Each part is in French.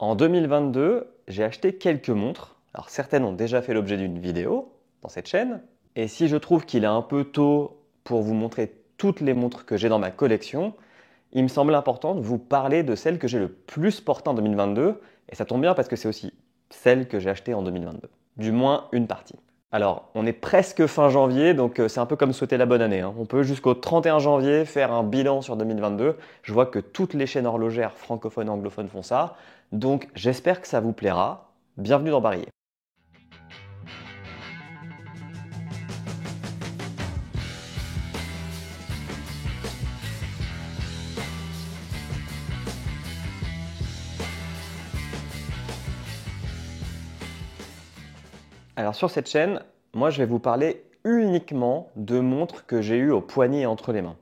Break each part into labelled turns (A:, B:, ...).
A: En 2022, j'ai acheté quelques montres. Alors certaines ont déjà fait l'objet d'une vidéo dans cette chaîne. Et si je trouve qu'il est un peu tôt pour vous montrer toutes les montres que j'ai dans ma collection, il me semble important de vous parler de celles que j'ai le plus portées en 2022. Et ça tombe bien parce que c'est aussi celles que j'ai achetées en 2022. Du moins une partie. Alors, on est presque fin janvier, donc c'est un peu comme souhaiter la bonne année, hein. On peut jusqu'au 31 janvier faire un bilan sur 2022. Je vois que toutes les chaînes horlogères francophones et anglophones font ça. Donc, j'espère que ça vous plaira. Bienvenue dans Barillet. Alors, sur cette chaîne, moi, je vais vous parler uniquement de montres que j'ai eues au poignet et entre les mains.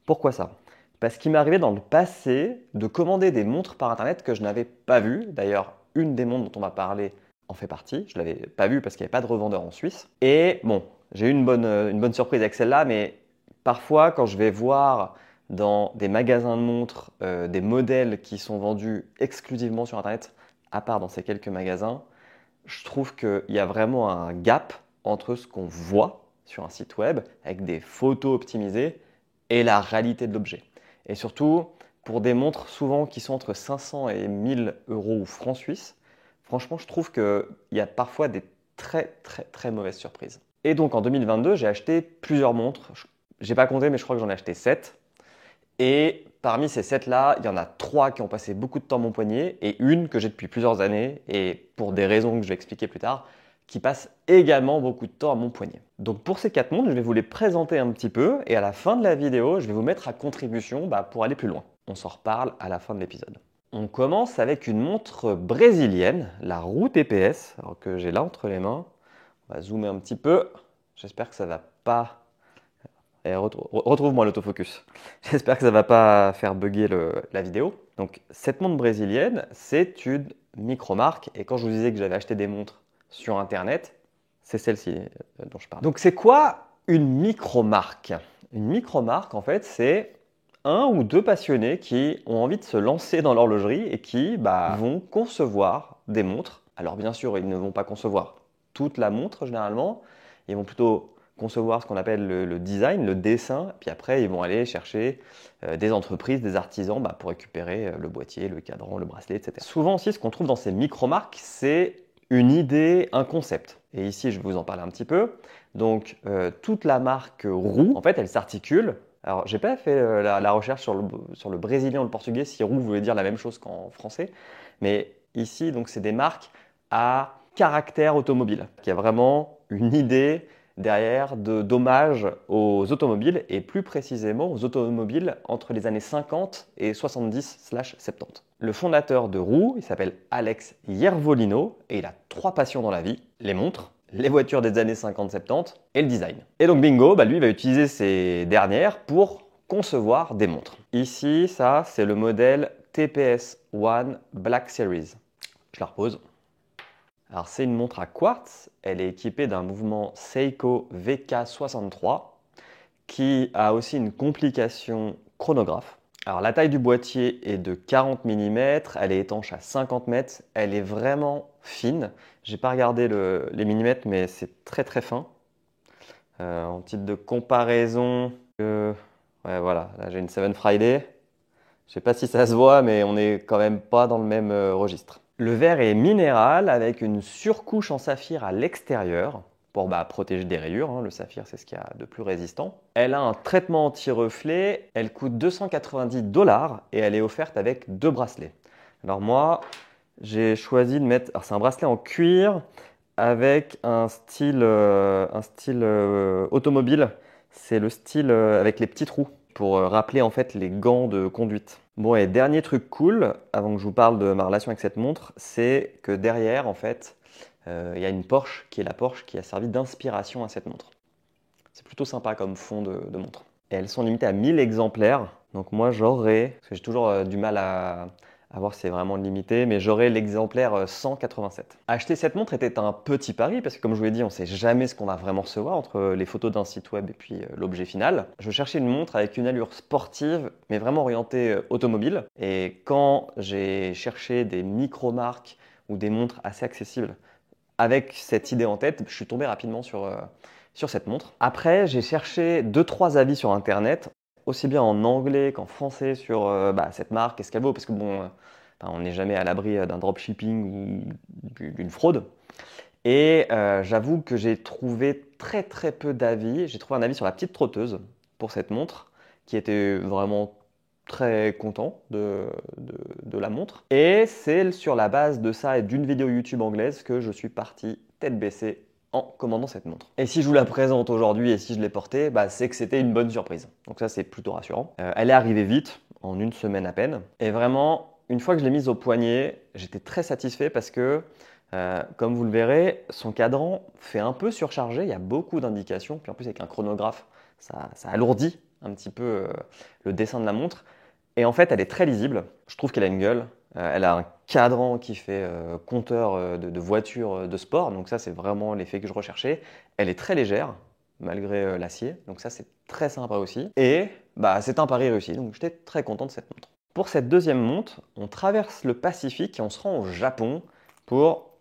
A: Pourquoi ça? Parce qu'il m'est arrivé dans le passé de commander des montres par internet que je n'avais pas vues. D'ailleurs, une des montres dont on va parler en fait partie. Je ne l'avais pas vue parce qu'il n'y avait pas de revendeur en Suisse. Et bon, j'ai eu une bonne surprise avec celle-là, mais parfois, quand je vais voir dans des magasins de montres des modèles qui sont vendus exclusivement sur internet, à part dans ces quelques magasins, je trouve qu'il y a vraiment un gap entre ce qu'on voit sur un site web avec des photos optimisées et la réalité de l'objet. Et surtout, pour des montres souvent qui sont entre 500 et 1000 euros ou francs suisses, franchement, je trouve qu'il y a parfois des très mauvaises surprises. Et donc en 2022, j'ai acheté plusieurs montres. J'ai pas compté, mais je crois que j'en ai acheté 7. Et parmi ces 7-là, il y en a 3 qui ont passé beaucoup de temps à mon poignet et une que j'ai depuis plusieurs années et pour des raisons que je vais expliquer plus tard, qui passe également beaucoup de temps à mon poignet. Donc pour ces 4 montres, je vais vous les présenter un petit peu et à la fin de la vidéo, je vais vous mettre à contribution pour aller plus loin. On s'en reparle à la fin de l'épisode. On commence avec une montre brésilienne, la Roux TPS, alors que j'ai là entre les mains. On va zoomer un petit peu. J'espère que ça va pas... Retrouve-moi l'autofocus. J'espère que ça va pas faire bugger la vidéo. Donc cette montre brésilienne, c'est une micro-marque. Et quand je vous disais que j'avais acheté des montres sur internet, c'est celle-ci dont je parle. Donc c'est quoi une micro-marque? Une micro-marque, en fait, c'est un ou deux passionnés qui ont envie de se lancer dans l'horlogerie et qui vont concevoir des montres. Alors bien sûr, ils ne vont pas concevoir toute la montre généralement. Ils vont plutôt concevoir ce qu'on appelle le design, le dessin, puis après ils vont aller chercher des entreprises, des artisans pour récupérer le boîtier, le cadran, le bracelet, etc. Souvent aussi ce qu'on trouve dans ces micro-marques, c'est une idée, un concept. Et ici je vais vous en parler un petit peu. Donc toute la marque Roux, en fait elle s'articule. Alors j'ai pas fait la recherche sur le brésilien ou le portugais si Roux voulait dire la même chose qu'en français, mais ici donc c'est des marques à caractère automobile, qui a vraiment une idée derrière d'hommage aux automobiles et plus précisément aux automobiles entre les années 50 et 70/70. Le fondateur de Roux, il s'appelle Alex Iervolino et il a 3 passions dans la vie, les montres, les voitures des années 50-70 et le design. Et donc bingo, lui va utiliser ces dernières pour concevoir des montres. Ici, ça c'est le modèle TPS One Black Series. Je la repose. Alors c'est une montre à quartz, elle est équipée d'un mouvement Seiko VK63 qui a aussi une complication chronographe. Alors la taille du boîtier est de 40 mm, elle est étanche à 50 mètres, elle est vraiment fine. J'ai pas regardé les millimètres mais c'est très fin. En titre de comparaison, ouais voilà, là j'ai une Seven Friday. Je sais pas si ça se voit mais on est quand même pas dans le même registre. Le verre est minéral avec une surcouche en saphir à l'extérieur pour protéger des rayures. Hein. Le saphir, c'est ce qu'il y a de plus résistant. Elle a un traitement anti-reflet. Elle coûte 290 $ et elle est offerte avec 2 bracelets. Alors moi, j'ai choisi de mettre... Alors c'est un bracelet en cuir avec un style automobile. C'est le style avec les petits trous pour rappeler en fait les gants de conduite. Bon et dernier truc cool, avant que je vous parle de ma relation avec cette montre, c'est que derrière en fait, il y a une Porsche qui est la Porsche qui a servi d'inspiration à cette montre. C'est plutôt sympa comme fond de montre. Et elles sont limitées à 1000 exemplaires, donc moi j'aurais, parce que j'ai toujours du mal à À voir si c'est vraiment limité, mais j'aurai l'exemplaire 187. Acheter cette montre était un petit pari parce que comme je vous l'ai dit, on ne sait jamais ce qu'on va vraiment recevoir entre les photos d'un site web et puis l'objet final. Je cherchais une montre avec une allure sportive, mais vraiment orientée automobile. Et quand j'ai cherché des micro-marques ou des montres assez accessibles avec cette idée en tête, je suis tombé rapidement sur cette montre. Après, j'ai cherché 2-3 avis sur Internet, aussi bien en anglais qu'en français sur cette marque, qu'est-ce qu'elle vaut, parce que bon, on n'est jamais à l'abri d'un dropshipping ou d'une fraude. Et j'avoue que j'ai trouvé très très peu d'avis. J'ai trouvé un avis sur la petite trotteuse pour cette montre, qui était vraiment très content de la montre. Et c'est sur la base de ça et d'une vidéo YouTube anglaise que je suis parti tête baissée en commandant cette montre. Et si je vous la présente aujourd'hui et si je l'ai portée, c'est que c'était une bonne surprise. Donc ça, c'est plutôt rassurant. Elle est arrivée vite, en une semaine à peine. Et vraiment, une fois que je l'ai mise au poignet, j'étais très satisfait parce que, comme vous le verrez, son cadran fait un peu surchargé. Il y a beaucoup d'indications. Puis en plus, avec un chronographe, ça alourdit un petit peu le dessin de la montre. Et en fait, elle est très lisible. Je trouve qu'elle a une gueule. Elle a un cadran qui fait compteur de voitures de sport. Donc ça, c'est vraiment l'effet que je recherchais. Elle est très légère, malgré l'acier. Donc ça, c'est très sympa aussi. Et c'est un pari réussi. Donc j'étais très content de cette montre. Pour cette deuxième montre, on traverse le Pacifique et on se rend au Japon pour...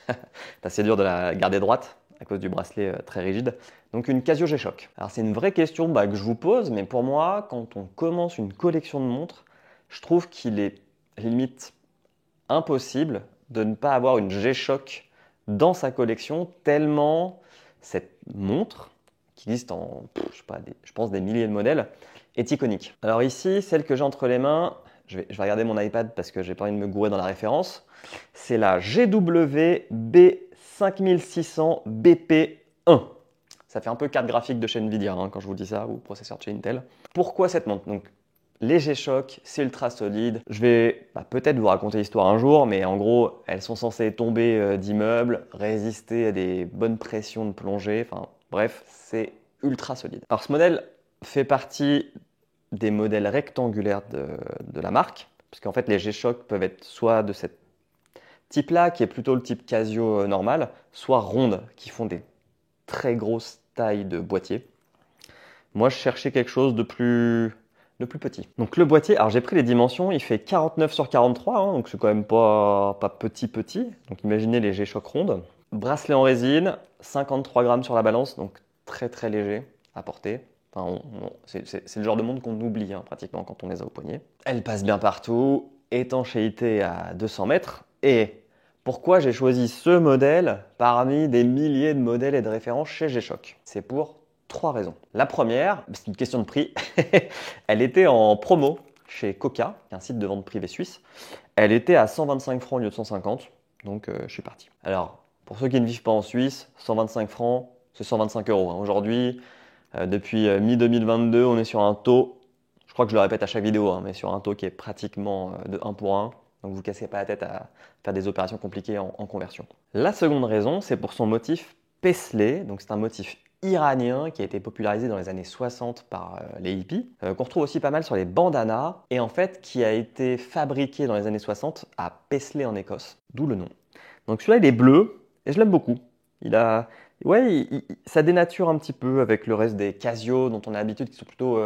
A: C'est assez dur de la garder droite à cause du bracelet très rigide. Donc une Casio G-Shock. Alors c'est une vraie question que je vous pose, mais pour moi, quand on commence une collection de montres, je trouve qu'il est limite impossible de ne pas avoir une G-Shock dans sa collection, tellement cette montre, qui existe en, je pense des milliers de modèles, est iconique. Alors ici, celle que j'ai entre les mains, je vais regarder mon iPad parce que j'ai pas envie de me gourer dans la référence, c'est la GW B5600 BP1. Ça fait un peu carte graphique de chez Nvidia quand je vous dis ça, ou processeur de chez Intel. Pourquoi cette montre? Donc, les G-Shock, c'est ultra solide. Je vais peut-être vous raconter l'histoire un jour, mais en gros, elles sont censées tomber d'immeubles, résister à des bonnes pressions de plongée. Enfin, bref, c'est ultra solide. Alors, ce modèle fait partie des modèles rectangulaires de la marque, parce qu'en fait, les G-Shock peuvent être soit de cette type-là, qui est plutôt le type Casio normal, soit rondes, qui font des très grosses tailles de boîtier. Moi, je cherchais quelque chose de plus petit. Donc le boîtier, alors j'ai pris les dimensions, il fait 49 sur 43, donc c'est quand même pas petit. Donc imaginez les G-Shock rondes. Bracelet en résine, 53 grammes sur la balance, donc très très léger à porter. Enfin, c'est le genre de montre qu'on oublie pratiquement quand on les a au poignet. Elle passe bien partout, étanchéité à 200 mètres. Et pourquoi j'ai choisi ce modèle parmi des milliers de modèles et de références chez G-Shock? C'est pour 3 raisons. La première, c'est une question de prix. Elle était en promo chez Coca, un site de vente privée suisse. Elle était à 125 francs au lieu de 150, donc je suis parti. Alors, pour ceux qui ne vivent pas en Suisse, 125 francs, c'est 125 euros. Depuis mi-2022, on est sur un taux, je crois que je le répète à chaque vidéo, mais sur un taux qui est pratiquement de 1 pour 1. Donc vous ne cassez pas la tête à faire des opérations compliquées en conversion. La seconde raison, c'est pour son motif Paisley. Donc c'est un motif iranien qui a été popularisé dans les années 60 par les hippies, qu'on retrouve aussi pas mal sur les bandanas, et en fait qui a été fabriqué dans les années 60 à Paisley en Écosse, d'où le nom. Donc celui-là il est bleu, et je l'aime beaucoup. Ça dénature un petit peu avec le reste des Casio dont on a l'habitude qui sont plutôt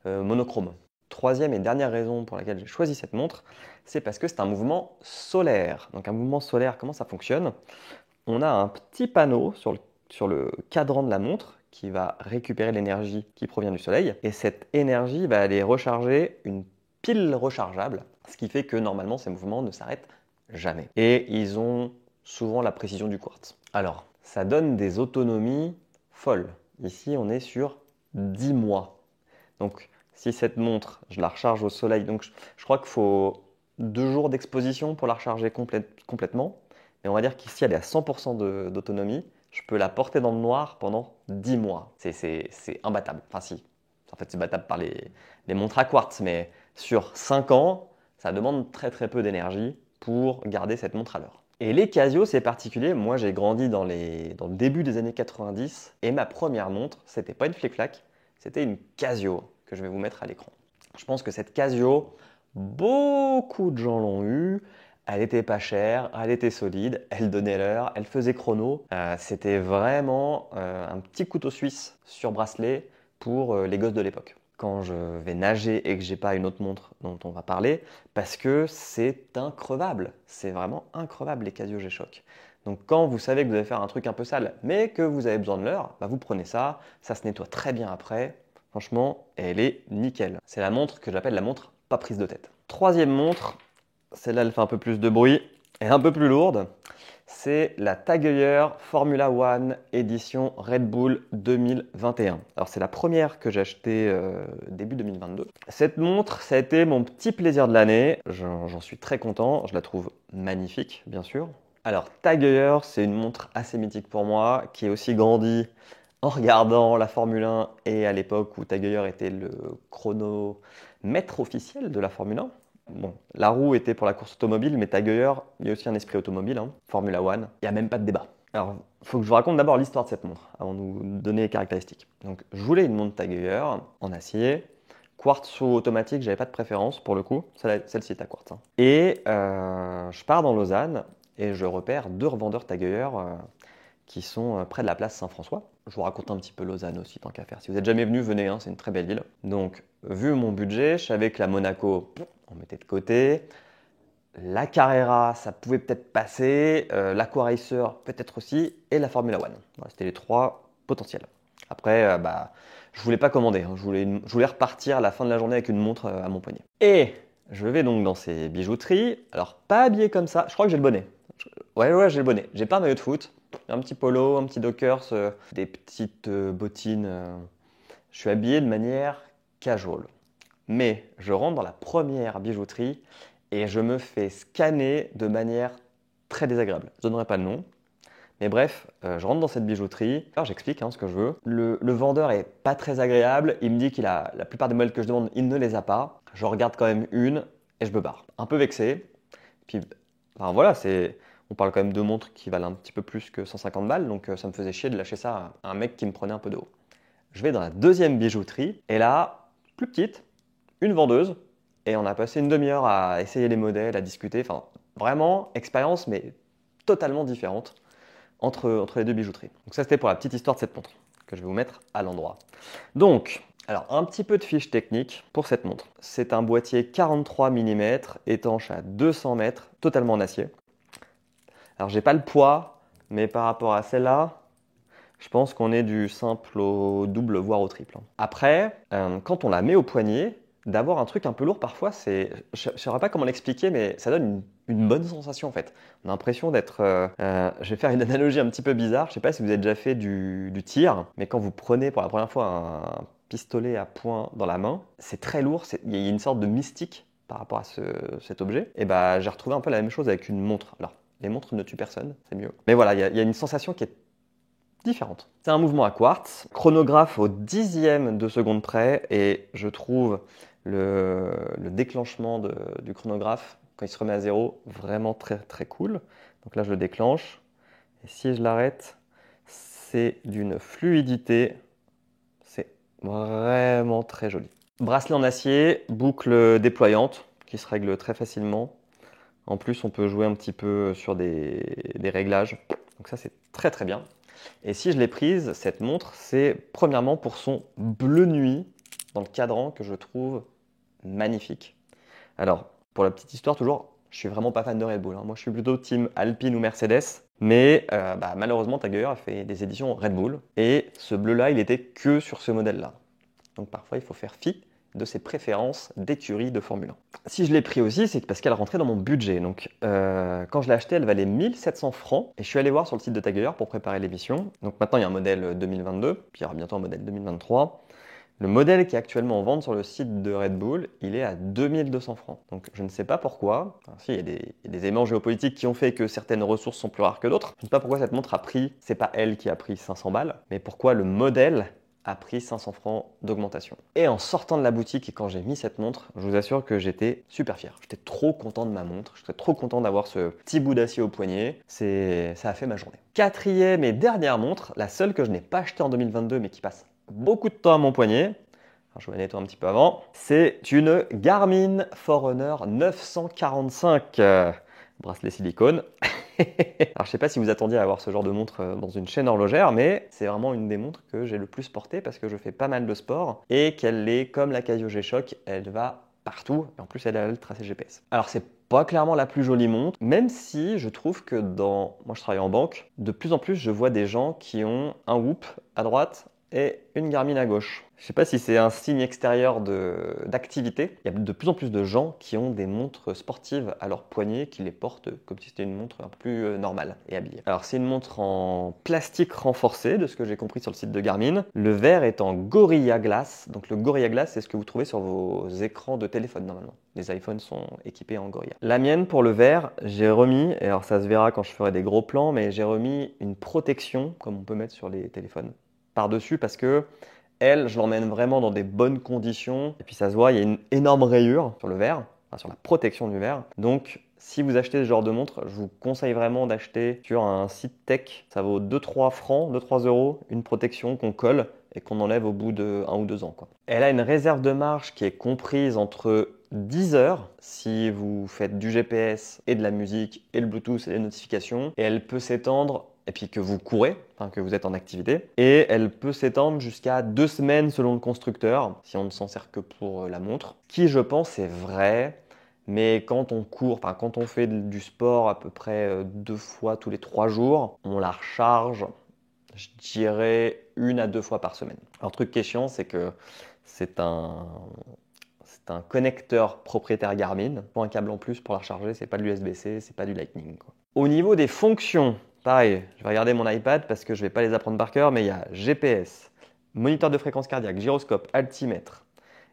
A: monochromes. Troisième et dernière raison pour laquelle j'ai choisi cette montre, c'est parce que c'est un mouvement solaire. Donc un mouvement solaire, comment ça fonctionne? On a un petit panneau sur le cadran de la montre qui va récupérer l'énergie qui provient du soleil. Et cette énergie va aller recharger une pile rechargeable, ce qui fait que normalement ces mouvements ne s'arrêtent jamais. Et ils ont souvent la précision du quartz. Alors, ça donne des autonomies folles. Ici, on est sur 10 mois. Donc, si cette montre, je la recharge au soleil, donc je crois qu'il faut 2 jours d'exposition pour la recharger complètement. Et on va dire qu'ici, elle est à 100% d'autonomie. Je peux la porter dans le noir pendant 10 mois. C'est imbattable. Enfin, si. En fait, c'est battable par les montres à quartz, mais sur 5 ans, ça demande très très peu d'énergie pour garder cette montre à l'heure. Et les Casio, c'est particulier. Moi, j'ai grandi dans le début des années 90 et ma première montre, c'était pas une flic-flac, c'était une Casio que je vais vous mettre à l'écran. Je pense que cette Casio, Beaucoup de gens l'ont eu. Elle était pas chère, elle était solide, elle donnait l'heure, elle faisait chrono. C'était vraiment un petit couteau suisse sur bracelet pour les gosses de l'époque. Quand je vais nager et que j'ai pas une autre montre dont on va parler, parce que c'est increvable. C'est vraiment increvable les Casio G-Shock. Donc quand vous savez que vous allez faire un truc un peu sale, mais que vous avez besoin de l'heure, bah vous prenez ça, ça se nettoie très bien après. Franchement, elle est nickel. C'est la montre que j'appelle la montre pas prise de tête. Troisième montre, celle-là elle fait un peu plus de bruit et un peu plus lourde. C'est la Tag Heuer Formula One édition Red Bull 2021. Alors c'est la première que j'ai achetée début 2022. Cette montre, ça a été mon petit plaisir de l'année. J'en suis très content. Je la trouve magnifique, bien sûr. Alors Tag Heuer, c'est une montre assez mythique pour moi, qui est aussi grandie en regardant la Formule 1 et à l'époque où Tag Heuer était le chronomètre officiel de la Formule 1. Bon, la roue était pour la course automobile, mais Tag Heuer, il y a aussi un esprit automobile, hein. Formula One, il n'y a même pas de débat. Alors, il faut que je vous raconte d'abord l'histoire de cette montre, avant de vous donner les caractéristiques. Donc, je voulais une montre Tag Heuer en acier, quartz ou automatique, j'avais pas de préférence pour le coup, celle-ci est à quartz, hein. Et je pars dans Lausanne et je repère 2 revendeurs Tag Heuer qui sont près de la place Saint-François. Je vous raconte un petit peu Lausanne aussi, tant qu'à faire. Si vous n'êtes jamais venu, venez, hein, c'est une très belle ville. Donc, vu mon budget, je savais que la Monaco, on mettait de côté. La Carrera, ça pouvait peut-être passer. L'Aqua-Racer, peut-être aussi. Et la Formula One. Voilà, c'était les 3 potentiels. Après, je voulais pas commander, hein. Je voulais repartir à la fin de la journée avec une montre à mon poignet. Et je vais donc dans ces bijouteries. Alors, pas habillé comme ça. Je crois que j'ai le bonnet. Ouais, j'ai le bonnet. J'ai pas un maillot de foot. Un petit polo, un petit Dockers, des petites bottines. Je suis habillé de manière casual. Mais je rentre dans la première bijouterie et je me fais scanner de manière très désagréable. Je ne donnerai pas de nom. Mais bref, je rentre dans cette bijouterie. Alors j'explique ce que je veux. Le vendeur est pas très agréable. Il me dit qu'il a la plupart des modèles que je demande, il ne les a pas. Je regarde quand même une et je me barre. Un peu vexé. Puis, enfin voilà, on parle quand même de montres qui valent un petit peu plus que 150 balles. Donc ça me faisait chier de lâcher ça à un mec qui me prenait un peu de haut. Je vais dans la deuxième bijouterie et là, plus petite, une vendeuse. Et on a passé une demi-heure à essayer les modèles, à discuter. Enfin, vraiment, expérience, mais totalement différente entre les 2 bijouteries. Donc ça, c'était pour la petite histoire de cette montre, que je vais vous mettre à l'endroit. Donc, alors, un petit peu de fiche technique pour cette montre. C'est un boîtier 43 mm, étanche à 200 mètres, totalement en acier. Alors, j'ai pas le poids, mais par rapport à celle-là, je pense qu'on est du simple au double, voire au triple. Après, quand on la met au poignet, d'avoir un truc un peu lourd parfois, je ne saurais pas comment l'expliquer, mais ça donne une bonne sensation en fait. On a l'impression d'être... je vais faire une analogie un petit peu bizarre, je ne sais pas si vous avez déjà fait du tir, mais quand vous prenez pour la première fois un pistolet à point dans la main, c'est très lourd, il y a une sorte de mystique par rapport à cet objet. Et j'ai retrouvé un peu la même chose avec une montre. Alors, les montres ne tuent personne, c'est mieux. Mais voilà, il y a une sensation qui est différente. C'est un mouvement à quartz, chronographe au 10e de seconde près, et je trouve le déclenchement du chronographe, quand il se remet à 0, vraiment très très cool. Donc là je le déclenche, et si je l'arrête, c'est d'une fluidité, c'est vraiment très joli. Bracelet en acier, boucle déployante, qui se règle très facilement. En plus on peut jouer un petit peu sur des réglages, donc ça c'est très très bien. Et si je l'ai prise, cette montre, c'est premièrement pour son bleu nuit dans le cadran que je trouve magnifique. Alors, pour la petite histoire, toujours, je suis vraiment pas fan de Red Bull, hein. Moi, je suis plutôt team Alpine ou Mercedes. Mais malheureusement, Tag Heuer a fait des éditions Red Bull. Et ce bleu-là, il était que sur ce modèle-là. Donc parfois, il faut faire fi de ses préférences d'écurie de Formule 1. Si je l'ai pris aussi, c'est parce qu'elle rentrait dans mon budget. Donc quand je l'ai achetée, elle valait 1700 francs. Et je suis allé voir sur le site de Tag Heuer pour préparer l'émission. Donc maintenant, il y a un modèle 2022, puis il y aura bientôt un modèle 2023. Le modèle qui est actuellement en vente sur le site de Red Bull, il est à 2200 francs. Donc je ne sais pas pourquoi. Enfin, si, il y a des éléments géopolitiques qui ont fait que certaines ressources sont plus rares que d'autres. Je ne sais pas pourquoi cette montre a pris, c'est pas elle qui a pris 500 balles, mais pourquoi le modèle a pris 500 francs d'augmentation. Et en sortant de la boutique et quand j'ai mis cette montre, je vous assure que j'étais super fier. J'étais trop content de ma montre, j'étais trop content d'avoir ce petit bout d'acier au poignet. Ça a fait ma journée. Quatrième et dernière montre, la seule que je n'ai pas achetée en 2022 mais qui passe beaucoup de temps à mon poignet. je vais nettoyer un petit peu avant. C'est une Garmin Forerunner 945. Bracelet silicone. Alors, je sais pas si vous attendiez à avoir ce genre de montre dans une chaîne horlogère, mais c'est vraiment une des montres que j'ai le plus portée parce que je fais pas mal de sport et qu'elle est comme la Casio G-Shock, elle va partout et en plus elle a le tracé GPS. Alors, c'est pas clairement la plus jolie montre, même si je trouve que moi je travaille en banque, de plus en plus je vois des gens qui ont un Whoop à droite et une Garmin à gauche. Je ne sais pas si c'est un signe extérieur d'activité. Il y a de plus en plus de gens qui ont des montres sportives à leur poignet, qui les portent comme si c'était une montre un peu plus normale et habillée. Alors c'est une montre en plastique renforcé, de ce que j'ai compris sur le site de Garmin. Le verre est en Gorilla Glass. Donc le Gorilla Glass, c'est ce que vous trouvez sur vos écrans de téléphone normalement. Les iPhones sont équipés en Gorilla. La mienne, pour le verre, j'ai remis, et alors ça se verra quand je ferai des gros plans, mais j'ai remis une protection, comme on peut mettre sur les téléphones, par-dessus parce que je l'emmène vraiment dans des bonnes conditions. Et puis ça se voit, il y a une énorme rayure sur le verre, enfin, sur la protection du verre. Donc si vous achetez ce genre de montre, je vous conseille vraiment d'acheter sur un site tech. Ça vaut 2-3 francs, 2-3 euros, une protection qu'on colle et qu'on enlève au bout de 1 ou 2 ans, quoi. Elle a une réserve de marche qui est comprise entre 10 heures si vous faites du GPS et de la musique et le Bluetooth et les notifications. Et elle peut s'étendre, et puis que vous courez, enfin que vous êtes en activité, et elle peut s'étendre jusqu'à 2 semaines selon le constructeur, si on ne s'en sert que pour la montre. Qui, je pense, est vrai, mais quand on court, enfin quand on fait du sport à peu près 2 fois tous les 3 jours, on la recharge, je dirais 1 à 2 fois par semaine. Alors, le truc qui est chiant, c'est que c'est un connecteur propriétaire Garmin. Pour un câble en plus pour la recharger, c'est pas de l'USB-C, c'est pas du Lightning, quoi. Au niveau des fonctions, pareil, je vais regarder mon iPad parce que je vais pas les apprendre par cœur, mais il y a GPS, moniteur de fréquence cardiaque, gyroscope, altimètre.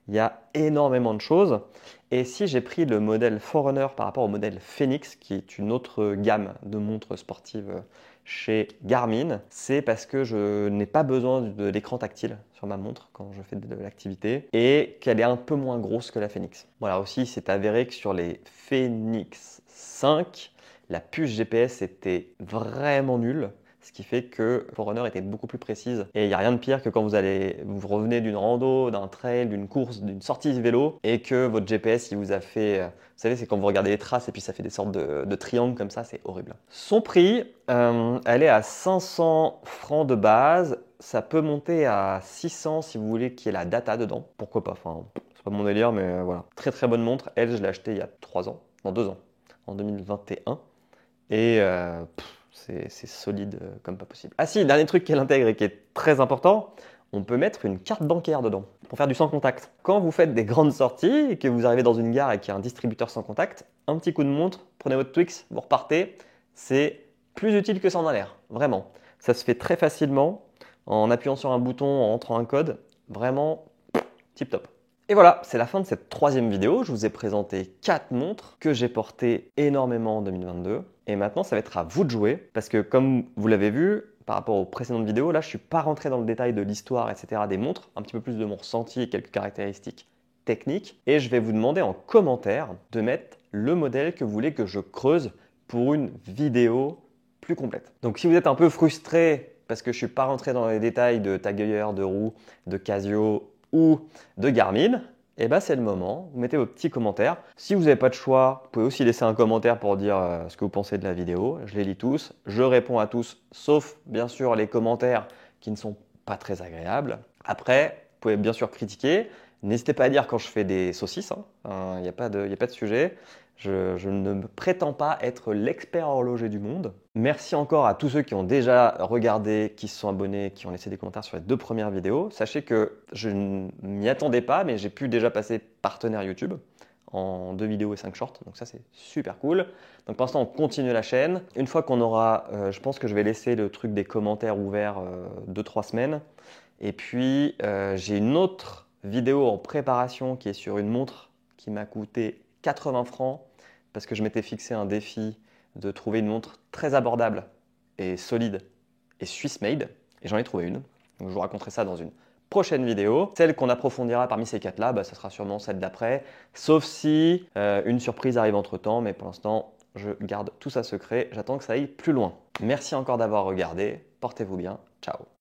A: Il y a énormément de choses. Et si j'ai pris le modèle Forerunner par rapport au modèle Phoenix, qui est une autre gamme de montres sportives chez Garmin, c'est parce que je n'ai pas besoin de l'écran tactile sur ma montre quand je fais de l'activité et qu'elle est un peu moins grosse que la Phoenix. Voilà, aussi, c'est avéré que sur les Phoenix 5, la puce GPS était vraiment nulle. Ce qui fait que Forerunner était beaucoup plus précise. Et il n'y a rien de pire que quand vous revenez d'une rando, d'un trail, d'une course, d'une sortie vélo, et que votre GPS, il vous a fait... Vous savez, c'est quand vous regardez les traces et puis ça fait des sortes de triangles comme ça, c'est horrible. Son prix, elle est à 500 francs de base. Ça peut monter à 600 si vous voulez qu'il y ait la data dedans. Pourquoi pas, enfin, c'est pas mon délire, mais voilà. Très très bonne montre. Elle, je l'ai achetée il y a 3 ans, non 2 ans, en 2021. Et c'est solide comme pas possible. Ah si, le dernier truc qu'elle intègre et qui est très important, on peut mettre une carte bancaire dedans pour faire du sans contact. Quand vous faites des grandes sorties et que vous arrivez dans une gare et qu'il y a un distributeur sans contact, un petit coup de montre, prenez votre Twix, vous repartez. C'est plus utile que ça en a l'air, vraiment. Ça se fait très facilement en appuyant sur un bouton, en entrant un code. Vraiment, tip top. Et voilà, c'est la fin de cette 3e vidéo. Je vous ai présenté 4 montres que j'ai portées énormément en 2022. Et maintenant, ça va être à vous de jouer. Parce que comme vous l'avez vu, par rapport aux précédentes vidéos, là, je ne suis pas rentré dans le détail de l'histoire, etc. des montres. Un petit peu plus de mon ressenti et quelques caractéristiques techniques. Et je vais vous demander en commentaire de mettre le modèle que vous voulez que je creuse pour une vidéo plus complète. Donc si vous êtes un peu frustré parce que je ne suis pas rentré dans les détails de Tag Heuer, de Roux, de Casio ou de Garmin, et ben c'est le moment, vous mettez vos petits commentaires. Si vous n'avez pas de choix, vous pouvez aussi laisser un commentaire pour dire ce que vous pensez de la vidéo. Je les lis tous, je réponds à tous, sauf bien sûr les commentaires qui ne sont pas très agréables. Après, vous pouvez bien sûr critiquer. N'hésitez pas à dire quand je fais des saucisses, il n'y a pas de sujet. Je ne me prétends pas être l'expert horloger du monde. Merci encore à tous ceux qui ont déjà regardé, qui se sont abonnés, qui ont laissé des commentaires sur les 2 premières vidéos. Sachez que je ne m'y attendais pas, mais j'ai pu déjà passer partenaire YouTube en 2 vidéos et 5 shorts. Donc ça, c'est super cool. Donc pour l'instant, on continue la chaîne. Une fois qu'on aura, je pense que je vais laisser le truc des commentaires ouverts 2-3 semaines. Et puis, j'ai une autre vidéo en préparation qui est sur une montre qui m'a coûté 80 francs parce que je m'étais fixé un défi de trouver une montre très abordable et solide et Swiss made. Et j'en ai trouvé une. Donc je vous raconterai ça dans une prochaine vidéo. Celle qu'on approfondira parmi ces 4-là, ça sera sûrement celle d'après. Sauf si une surprise arrive entre temps. Mais pour l'instant, je garde tout ça secret. J'attends que ça aille plus loin. Merci encore d'avoir regardé. Portez-vous bien. Ciao.